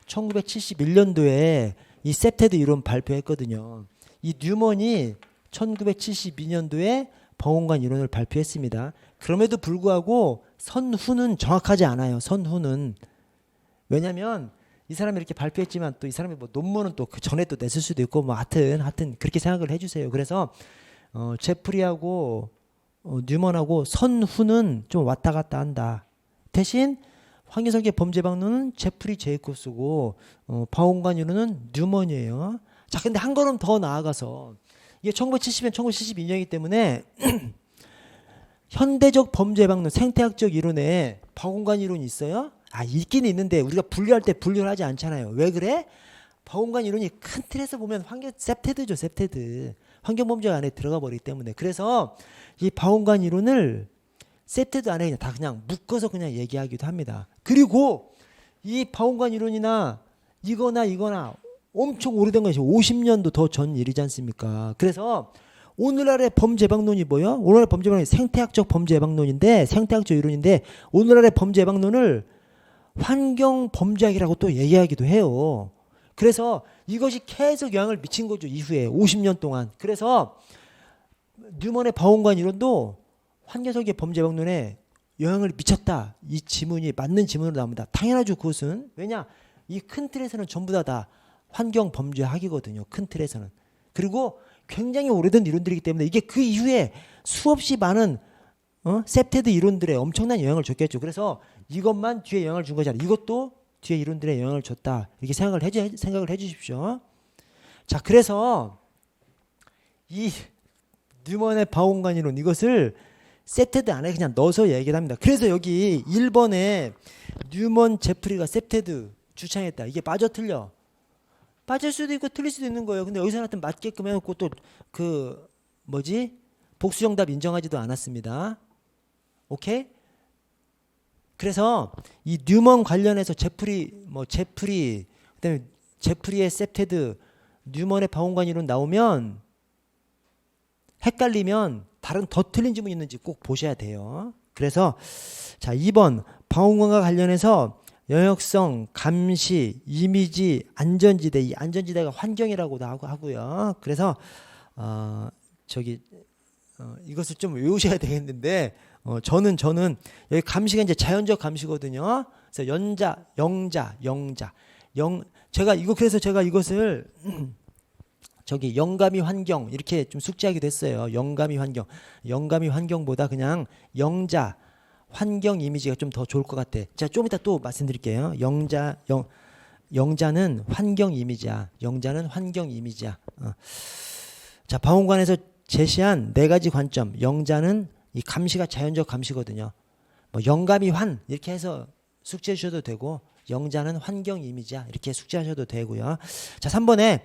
1971년도에 이 셉테드 이론 발표했거든요. 이 뉴먼이 1972년도에 방온관 이론을 발표했습니다. 그럼에도 불구하고 선후는 정확하지 않아요. 선후는. 왜냐하면 이 사람이 이렇게 발표했지만 또 이 사람이 뭐 논문은 또 그 전에 또 냈을 수도 있고 뭐 하여튼 그렇게 생각을 해주세요. 그래서 제프리하고 뉴먼하고 선후는 좀 왔다 갔다 한다. 대신 황계설계 범죄방론은 제프리 제이콥스고 방온관 이론은 뉴먼이에요. 자, 근데 한 걸음 더 나아가서 이게 1970년, 1972년이기 때문에 현대적 범죄방론, 생태학적 이론에 방온관 이론이 있어요? 있긴 있는데 우리가 분류할 때 분류를 하지 않잖아요. 왜 그래? 방온관 이론이 큰 틀에서 보면 셉테드죠, 셉테드. 환경범죄 안에 들어가 버리기 때문에. 그래서 이 방온관 이론을 셉테드 안에 그냥 다 그냥 묶어서 그냥 얘기하기도 합니다. 그리고 이 방온관 이론이나 이거나 엄청 오래된 것이 50년도 더 전 일이지 않습니까? 그래서 오늘날의 범죄 예방론이 뭐예요? 오늘날의 범죄 예방론이 생태학적 범죄 예방론인데, 생태학적 이론인데 오늘날의 범죄 예방론을 환경 범죄학이라고 또 얘기하기도 해요. 그래서 이것이 계속 영향을 미친 거죠. 이후에 50년 동안. 그래서 뉴먼의 방온관 이론도 환경설계 범죄 예방론에 영향을 미쳤다. 이 지문이 맞는 지문으로 나옵니다. 당연하죠. 그것은. 왜냐? 이 큰 틀에서는 전부 다 환경 범죄학이거든요. 큰 틀에서는. 그리고 굉장히 오래된 이론들이기 때문에 이게 그 이후에 수없이 많은 셉테드 이론들에 엄청난 영향을 줬겠죠. 그래서 이것만 뒤에 영향을 준 거잖아요. 이것도 뒤에 이론들에 영향을 줬다. 이렇게 생각을 해주십시오. 자, 그래서 이 뉴먼의 방온관 이론 이것을 셉테드 안에 그냥 넣어서 얘기를 합니다. 그래서 여기 1번에 뉴먼 제프리가 셉테드 주창했다. 이게 빠져 틀려. 빠질 수도 있고 틀릴 수도 있는 거예요. 근데 여기서 하여튼 맞게끔 해놓고 또 복수정답 인정하지도 않았습니다. 오케이? 그래서 이 뉴먼 관련해서 제프리 그다음에 제프리의 셉테드, 뉴먼의 방온관 이론 나오면 헷갈리면 다른 더 틀린 지문이 있는지 꼭 보셔야 돼요. 그래서 자 2번 방온관과 관련해서 영역성, 감시, 이미지, 안전지대. 이 안전지대가 환경이라고도 하고요. 그래서 이것을 좀 외우셔야 되겠는데 저는 여기 감시가 이제 자연적 감시거든요. 그래서 영자. 제가 이것을 영감이 환경 이렇게 좀 숙지하기도 했어요. 영감이 환경보다 그냥 영자 환경 이미지가 좀 더 좋을 것 같아. 제가 좀 이따 또 말씀드릴게요. 영자는 환경 이미지야. 자, 방온관에서 제시한 4가지 관점. 영자는 이 감시가 자연적 감시거든요. 영감이 이렇게 해서 숙지해 주셔도 되고, 영자는 환경 이미지야. 이렇게 숙지하셔도 되고요. 자, 3번에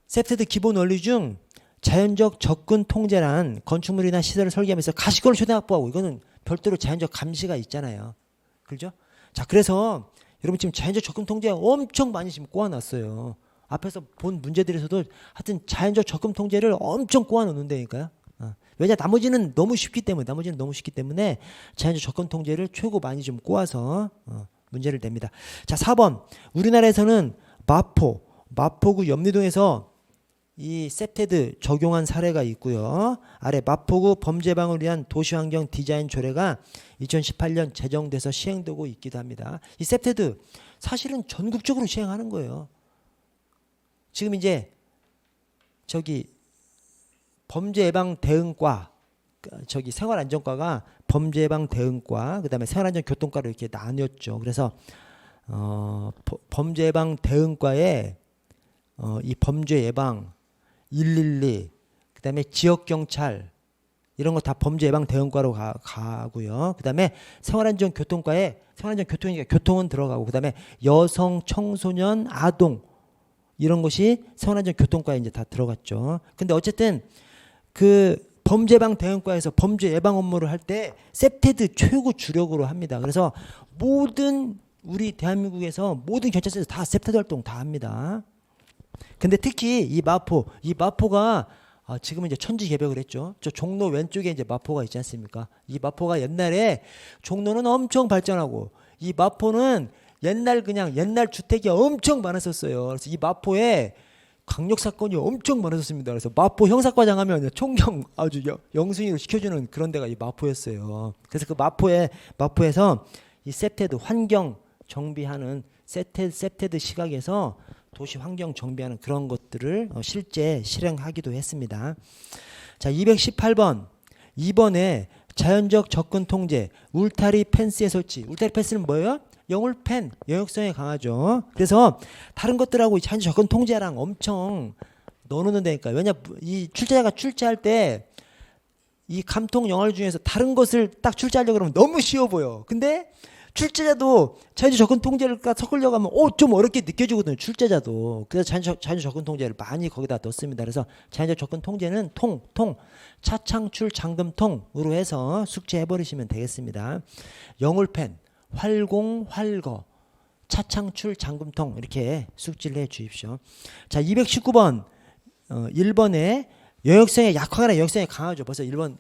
셉테드 기본 원리 중 자연적 접근 통제란 건축물이나 시설을 설계하면서 가시권을 최대 확보하고, 이거는 별도로 자연적 감시가 있잖아요. 그렇죠? 자, 그래서 여러분 지금 자연적 접근 통제 엄청 많이 지금 꼬아놨어요. 앞에서 본 문제들에서도 하여튼 자연적 접근 통제를 엄청 꼬아놓는다니까요. 왜냐? 나머지는 너무 쉽기 때문에 자연적 접근 통제를 최고 많이 좀 꼬아서 문제를 냅니다. 자, 4번. 우리나라에서는 마포구 염리동에서 이 셉테드 적용한 사례가 있고요. 아래 마포구 범죄방을 위한 도시환경 디자인 조례가 2018년 제정돼서 시행되고 있기도 합니다. 이 셉테드 사실은 전국적으로 시행하는 거예요. 지금 이제 범죄예방대응과 생활안전과가 범죄예방대응과 그다음에 생활안전교통과로 이렇게 나뉘었죠. 그래서 범죄예방대응과에 이 범죄예방 112 그다음에 지역경찰 이런 거 다 범죄예방대응과로 가고요. 그다음에 생활안전교통과에 생활안전교통이니까 교통은 들어가고, 그다음에 여성, 청소년, 아동 이런 것이 생활안전교통과에 이제 다 들어갔죠. 근데 어쨌든 그 범죄방 대응과에서 범죄 예방 업무를 할 때 셉테드 최고 주력으로 합니다. 그래서 모든 우리 대한민국에서 모든 경찰서에서 다 셉테드 활동 다 합니다. 근데 특히 이 마포가 지금은 이제 천지개벽을 했죠. 저 종로 왼쪽에 이제 마포가 있지 않습니까? 이 마포가 옛날에 종로는 엄청 발전하고 이 마포는 옛날 주택이 엄청 많았었어요. 그래서 이 마포에 강력 사건이 엄청 많았었습니다. 그래서 마포 형사과장 하면 총경 아주 영순위로 시켜주는 그런 데가 이 마포였어요. 그래서 그 마포에서 이 셉테드 환경 정비하는 셉테드 시각에서 도시 환경 정비하는 그런 것들을 실제 실행하기도 했습니다. 자, 218번. 이번에 자연적 접근 통제, 울타리 펜스의 설치. 울타리 펜스는 뭐예요? 영울펜, 영역성이 강하죠. 그래서 다른 것들하고 자연적 접근 통제랑 엄청 넣어놓는 데니까. 왜냐, 이 출제자가 출제할 때 이 감통 영화를 중에서 다른 것을 딱 출제하려고 그러면 너무 쉬워 보여. 근데 출제자도 자연적 접근 통제를 섞으려고 하면 좀 어렵게 느껴지거든요. 출제자도. 그래서 자연적 접근 통제를 많이 거기다 넣습니다. 그래서 자연적 접근 통제는 차창출 잠금통으로 해서 숙제해버리시면 되겠습니다. 영울펜, 활공, 활거, 차창출 잠금통 이렇게 숙지를 해 주십시오. 자, 219번 1번에 영역성의 약화가 영역성이 강하죠. 벌써 1번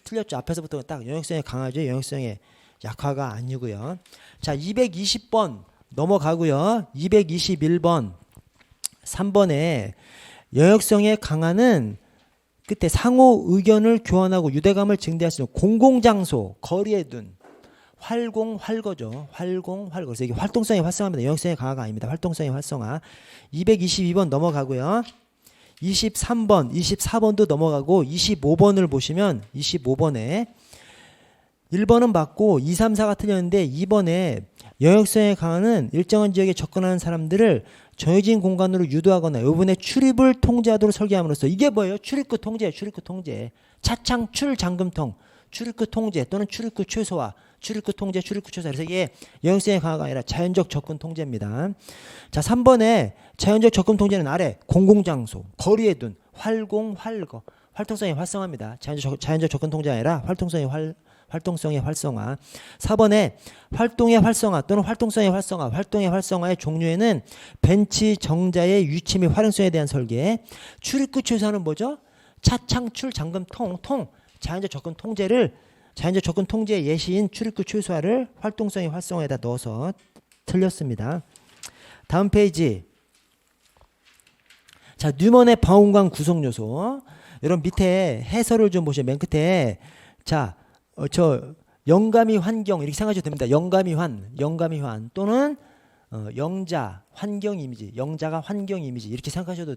틀렸죠. 앞에서부터 딱 영역성이 강하죠. 영역성의 약화가 아니고요. 자, 220번 넘어가고요. 221번 3번에 영역성의 강화는 그때 상호 의견을 교환하고 유대감을 증대할 수 있는 공공장소, 거리에 둔 활공, 활거죠. 활공, 활거. 그래서 이게 활동성이 활성화입니다. 영역성의 강화가 아닙니다. 활동성의 활성화. 222번 넘어가고요. 23번, 24번도 넘어가고 25번을 보시면 25번에 1번은 맞고 2, 3, 4가 틀렸는데 2번에 영역성의 강화는 일정한 지역에 접근하는 사람들을 정해진 공간으로 유도하거나 이번에 출입을 통제하도록 설계함으로써 이게 뭐예요? 출입구 통제. 차창출 잠금통. 출입구 통제 또는 출입구 최소화. 출입구 통제, 출입구 최소화. 그래서 이게 영역성의 강화가 아니라 자연적 접근 통제입니다. 자, 3번에 자연적 접근 통제는 아래 공공장소, 거리에 둔 활공, 활거. 활동성이 활성화입니다. 자연적 접근 통제가 아니라 활동성의 활성화. 4번에 활동의 활성화 또는 활동성의 활성화. 활동의 활성화의 종류에는 벤치 정자의 위치 및 활용성에 대한 설계. 출입구 최소화는 뭐죠? 차창출 잠금통. 자연적 접근 통제의 예시인 출입구 최소화를 활동성의 활성화에다 넣어서 틀렸습니다. 다음 페이지. 자, 뉴먼의 방호공간 구성 요소. 여러분 밑에 해설을 좀 보시면 맨 끝에 자, 영감이 환경 이렇게 생각하셔도 됩니다. 영감이 환 또는 영자 환경 이미지, 영자가 환경 이미지 이렇게 생각하셔도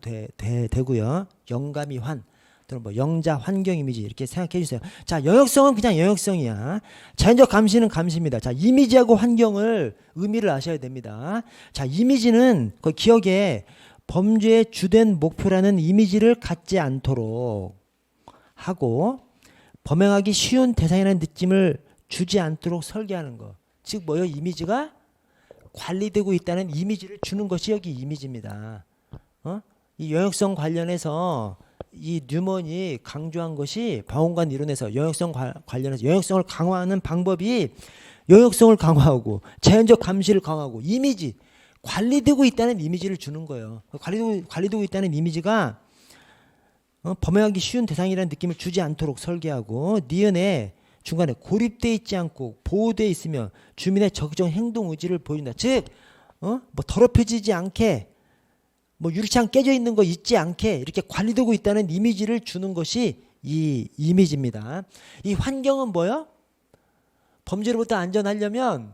되고요. 영감이 환 또는 뭐 영자 환경 이미지 이렇게 생각해 주세요. 자, 영역성은 그냥 영역성이야. 자연적 감시는 감시입니다. 자, 이미지하고 환경을 의미를 아셔야 됩니다. 자, 이미지는 그 기억에 범죄의 주된 목표라는 이미지를 갖지 않도록 하고 범행하기 쉬운 대상이라는 느낌을 주지 않도록 설계하는 것. 즉 뭐예요? 이미지가 관리되고 있다는 이미지를 주는 것이 여기 이미지입니다. 이 영역성 관련해서 이 뉴먼이 강조한 것이 방호공간 이론에서 영역성 관련해서 영역성을 강화하는 방법이 영역성을 강화하고 자연적 감시를 강화하고 이미지 관리되고 있다는 이미지를 주는 거예요. 관리되고 있다는 이미지가 범행하기 쉬운 대상이라는 느낌을 주지 않도록 설계하고 니은에 중간에 고립되어 있지 않고 보호되어 있으며 주민의 적정 행동 의지를 보여준다. 즉 뭐 더럽혀지지 않게 뭐 유리창 깨져 있는 거 있지 않게 이렇게 관리되고 있다는 이미지를 주는 것이 이 이미지입니다. 이 환경은 뭐요? 범죄로부터 안전하려면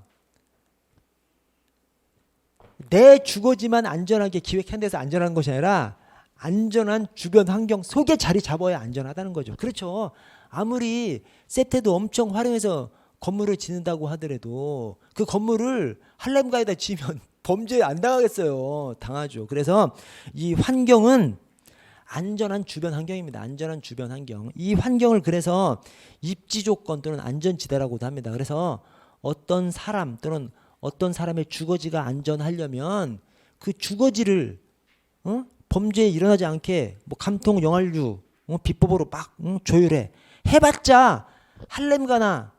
내 주거지만 안전하게 기획한 데서 안전한 것이 아니라 안전한 주변 환경 속에 자리 잡아야 안전하다는 거죠. 그렇죠. 아무리 세태도 엄청 활용해서 건물을 짓는다고 하더라도 그 건물을 한람가에다 지으면 범죄 안 당하겠어요. 당하죠. 그래서 이 환경은 안전한 주변 환경입니다. 안전한 주변 환경. 이 환경을 그래서 입지 조건 또는 안전지대라고도 합니다. 그래서 어떤 사람 또는 어떤 사람의 주거지가 안전하려면 그 주거지를 범죄에 일어나지 않게 뭐 감통 영할류 비법으로 막 조율해. 해봤자 할렘가나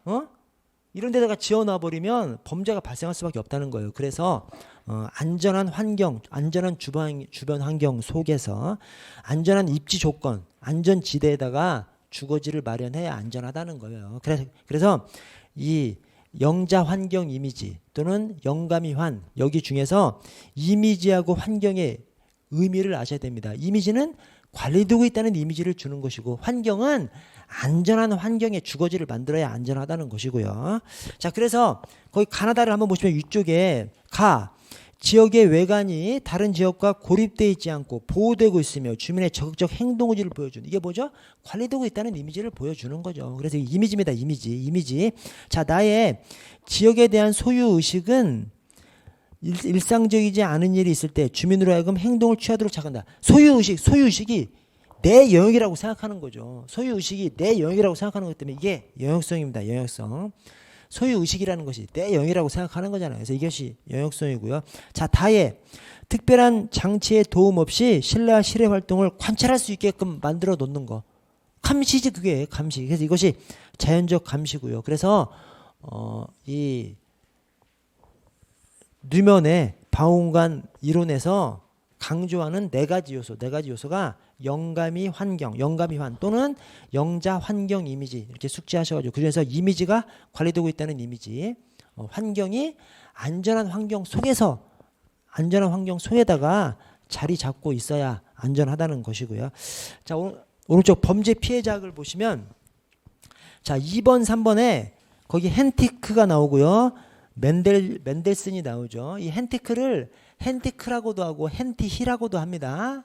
이런 데다가 지어놔버리면 범죄가 발생할 수밖에 없다는 거예요. 그래서 안전한 환경, 안전한 주변 환경 속에서 안전한 입지 조건, 안전지대에다가 주거지를 마련해야 안전하다는 거예요. 그래서 이 영자 환경 이미지 또는 영감이환, 여기 중에서 이미지하고 환경의 의미를 아셔야 됩니다. 이미지는 관리되고 있다는 이미지를 주는 것이고, 환경은 안전한 환경에 주거지를 만들어야 안전하다는 것이고요. 자, 그래서 거기 가나다를 한번 보시면 위쪽에 지역의 외관이 다른 지역과 고립되어 있지 않고 보호되고 있으며 주민의 적극적 행동 의지를 보여주는, 이게 뭐죠? 관리되고 있다는 이미지를 보여주는 거죠. 그래서 이미지입니다. 이미지. 자, 나의 지역에 대한 소유의식은 일상적이지 않은 일이 있을 때 주민으로 하여금 행동을 취하도록 작한다. 소유의식이 내 영역이라고 생각하는 거죠. 소유의식이 내 영역이라고 생각하는 것 때문에 이게 영역성입니다. 영역성. 소유의식이라는 것이 내 영역이라고 생각하는 거잖아요. 그래서 이것이 영역성이고요. 자, 다의 특별한 장치의 도움 없이 신뢰와 실외 활동을 관찰할 수 있게끔 만들어 놓는 거. 감시지, 그게 감시. 그래서 이것이 자연적 감시고요. 그래서 이 뉴먼의 방어공간 이론에서 강조하는 네 가지 요소가 영감이 환 또는 영자 환경 이미지, 이렇게 숙지하셔가지고, 그래서 이미지가 관리되고 있다는 이미지, 환경이 안전한 환경 속에다가 자리 잡고 있어야 안전하다는 것이고요. 자, 오른쪽 범죄 피해자학을 보시면, 자, 2번, 3번에 거기 헨티크가 나오고요. 멘델슨이 나오죠. 이 헨티크를 헨티크라고도 하고 헨티히라고도 합니다.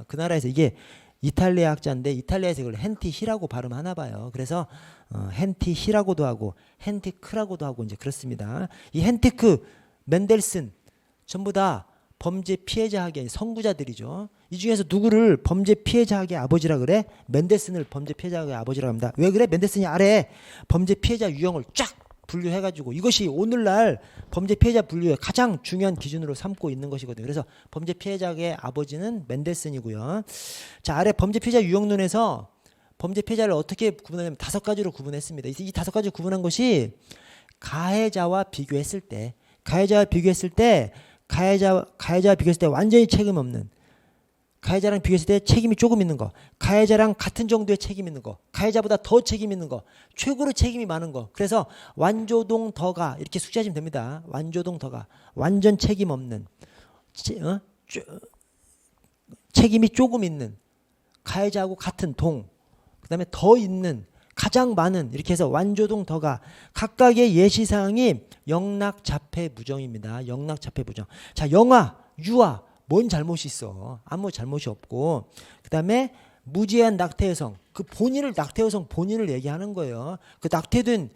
그 나라에서, 이게 이탈리아 학자인데 이탈리아에서 이걸 헨티히라고 발음하나 봐요. 그래서 헨티히라고도 하고 헨티크라고도 하고 이제 그렇습니다. 이 헨티크, 멘델슨 전부 다 범죄 피해자학의 선구자들이죠. 이 중에서 누구를 범죄 피해자학의 아버지라 그래? 멘델슨을 범죄 피해자학의 아버지라고 합니다. 왜 그래? 멘델슨이 아래 범죄 피해자 유형을 쫙 분류해가지고, 이것이 오늘날 범죄 피해자 분류의 가장 중요한 기준으로 삼고 있는 것이거든요. 그래서 범죄 피해자의 아버지는 멘델슨이고요. 자, 아래 범죄 피해자 유형론에서 범죄 피해자를 어떻게 구분하냐면 5가지로 구분했습니다. 이 5가지 구분한 것이 가해자와 비교했을 때 완전히 책임 없는, 가해자랑 비교했을 때 책임이 조금 있는 거, 가해자랑 같은 정도의 책임 있는 거, 가해자보다 더 책임 있는 거, 최고로 책임이 많은 거. 그래서 완조동 더가, 이렇게 숙지하시면 됩니다. 완조동 더가, 완전 책임 없는, 책임이 조금 있는, 가해자하고 같은 동, 그 다음에 더 있는, 가장 많은, 이렇게 해서 완조동 더가, 각각의 예시사항이 영락자폐부정입니다. 영락자폐부정. 자, 영아, 유아, 뭔 잘못이 있어? 아무 잘못이 없고, 그 다음에 무지한 낙태 여성, 그 본인을, 낙태 여성 본인을 얘기하는 거예요. 그 낙태된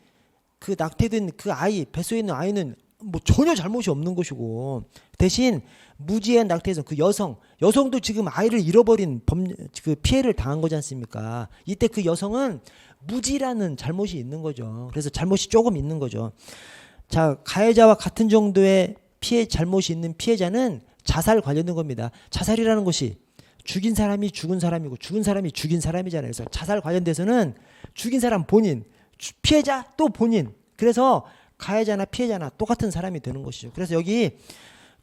그 아이, 뱃속에 있는 아이는 뭐 전혀 잘못이 없는 것이고, 대신 무지한 낙태 여성, 그 여성도 지금 아이를 잃어버린 그 피해를 당한 거지 않습니까? 이때 그 여성은 무지라는 잘못이 있는 거죠. 그래서 잘못이 조금 있는 거죠. 자, 가해자와 같은 정도의 잘못이 있는 피해자는 자살 관련된 겁니다. 자살이라는 것이 죽인 사람이 죽은 사람이고 죽은 사람이 죽인 사람이잖아요. 그래서 자살 관련돼서는 죽인 사람 본인, 피해자 또 본인. 그래서 가해자나 피해자나 똑같은 사람이 되는 것이죠. 그래서 여기서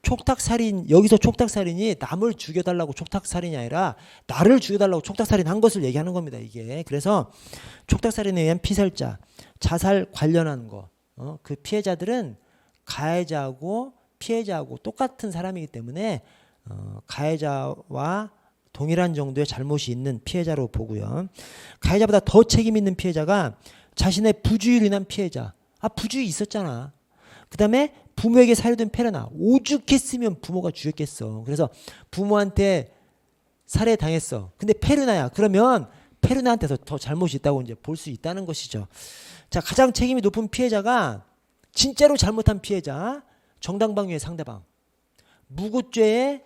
촉탁살인이 남을 죽여달라고 촉탁살인이 아니라 나를 죽여달라고 촉탁살인한 것을 얘기하는 겁니다. 이게. 그래서 촉탁살인에 의한 피살자, 자살 관련한 거, 그 피해자들은 가해자하고 피해자하고 똑같은 사람이기 때문에 가해자와 동일한 정도의 잘못이 있는 피해자로 보고요. 가해자보다 더 책임 있는 피해자가 자신의 부주의로 인한 피해자. 부주의 있었잖아. 그 다음에 부모에게 사유된 페르나. 오죽했으면 부모가 죽였겠어. 그래서 부모한테 살해당했어. 근데 페르나야. 그러면 페르나한테서 더 잘못이 있다고 이제 볼 수 있다는 것이죠. 자, 가장 책임이 높은 피해자가 진짜로 잘못한 피해자. 정당방위의 상대방, 무고죄에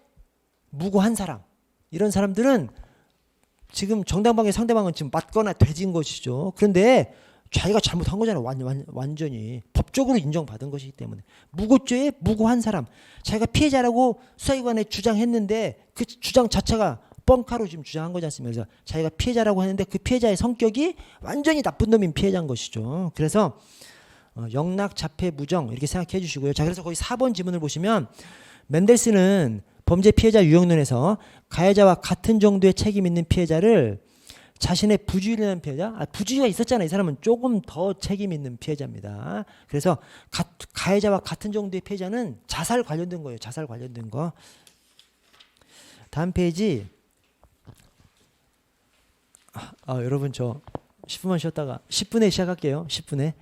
무고한 사람, 이런 사람들은 지금 정당방위의 상대방은 지금 맞거나 돼진 것이죠. 그런데 자기가 잘못한 거잖아요. 완전히 법적으로 인정받은 것이기 때문에. 무고죄에 무고한 사람, 자기가 피해자라고 수사기관에 주장했는데 그 주장 자체가 뻥카로 지금 주장한 거지 않습니까? 그래서 자기가 피해자라고 하는데 그 피해자의 성격이 완전히 나쁜 놈인 피해자인 것이죠. 그래서 영락, 자폐, 무정 이렇게 생각해 주시고요. 자, 그래서 거기 4번 지문을 보시면 멘델스는 범죄 피해자 유형론에서 가해자와 같은 정도의 책임 있는 피해자를 자신의 부주의를 낸 피해자, 부주의가 있었잖아요. 이 사람은 조금 더 책임 있는 피해자입니다. 그래서 가해자와 같은 정도의 피해자는 자살 관련된 거예요. 자살 관련된 거. 다음 페이지. 여러분 저 10분만 쉬었다가 10분에 시작할게요. 10분에.